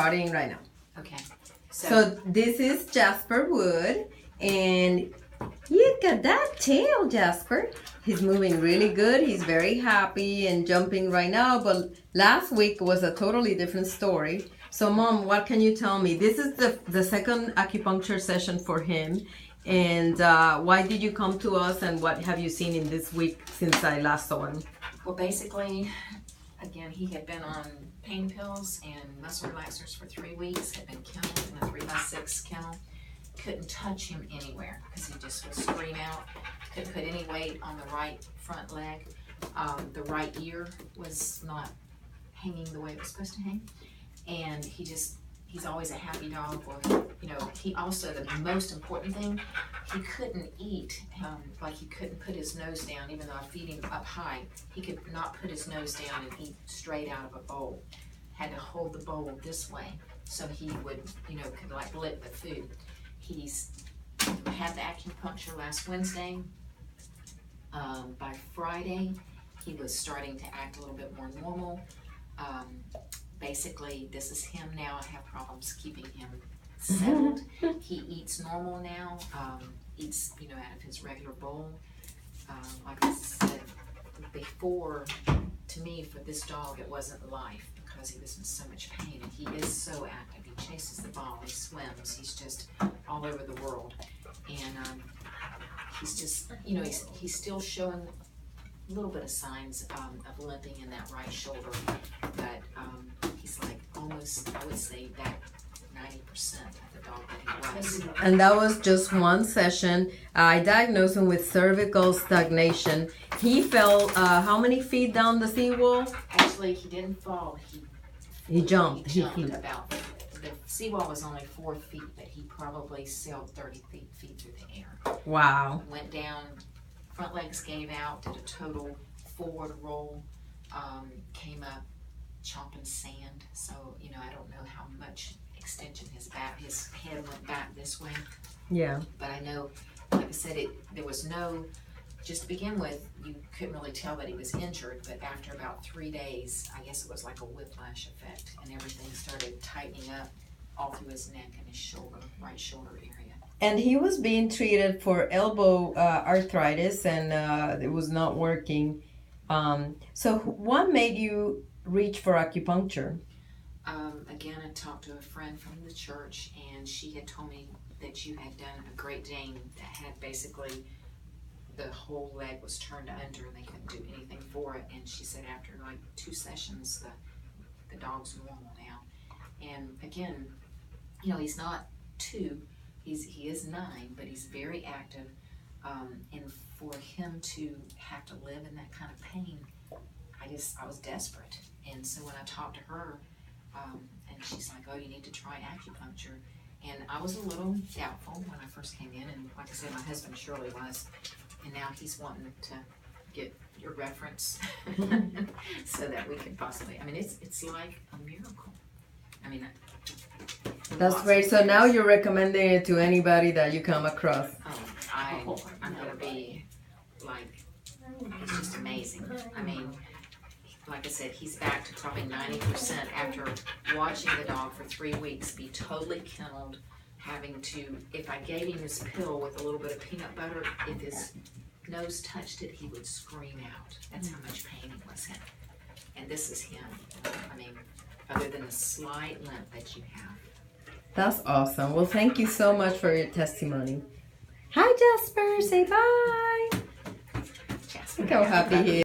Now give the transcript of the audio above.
Starting right now. Okay. So this is Jasper Wood, and look at that tail, Jasper. He's moving really good. He's very happy and jumping right now, but last week was a totally different story. So Mom, what can you tell me? This is the second acupuncture session for him. And why did you come to us, and what have you seen in this week since I last saw him? Well, basically, again, he had been on pain pills and muscle relaxers for 3 weeks, had been kenneled in a 3x6 kennel. Couldn't touch him anywhere because he just would scream out. Couldn't put any weight on the right front leg. The right ear was not hanging the way it was supposed to hang. And he's always a happy dog. Or, he also, the most important thing, he couldn't eat, like he couldn't put his nose down, even though I feed him up high. He could not put his nose down and eat straight out of a bowl. Had to hold the bowl this way so he would, could like lick the food. He's had the acupuncture last Wednesday. By Friday, he was starting to act a little bit more normal. Basically, this is him now. I have problems keeping him settled. He eats normal now, eats, out of his regular bowl. Like I said before, to me, for this dog, it wasn't life because he was in so much pain, and he is so active. He chases the ball, he swims, he's just all over the world. And he's just, he's still showing a little bit of signs of limping in that right shoulder, but he's like almost, I would say, that 90% of the dog that he was. And that was just one session. I diagnosed him with cervical stagnation. He fell how many feet down the seawall? Actually, he didn't fall. He jumped. He jumped about. The seawall was only 4 feet, but he probably sailed 30 feet through the air. Wow. Went down, front legs gave out, did a total forward roll, came up chomping sand. So, I don't know how much extension his head went back this way. Yeah. But I know, like I said, there was no, just to begin with, you couldn't really tell that he was injured, but after about 3 days, I guess it was like a whiplash effect, and everything started tightening up all through his neck and his shoulder, right shoulder area. And he was being treated for elbow arthritis, and it was not working. So what made you reach for acupuncture? Again, I talked to a friend from the church, and she had told me that you had done a Great Dane that had basically the whole leg was turned under and they couldn't do anything for it. And she said after like 2 sessions, the dog's normal now. And again, he's not 2, he is 9, but he's very active. And for him to have to live in that kind of pain, I was desperate. And so when I talked to her, and she's like, oh, you need to try acupuncture. And I was a little doubtful when I first came in, and like I said, my husband Shirley was, and now he's wanting to get your reference so that we can possibly, it's like a miracle. That's great. So now you're recommending it to anybody that you come across. I'm going to be like, it's just amazing. Like I said, he's back to probably 90% after watching the dog for 3 weeks be totally kenneled, having to, if I gave him this pill with a little bit of peanut butter, if his nose touched it, he would scream out. That's how much pain he was in. And this is him. Other than the slight limp that you have. That's awesome. Well, thank you so much for your testimony. Hi, Jasper. Say bye. Jasper. Look how happy he is.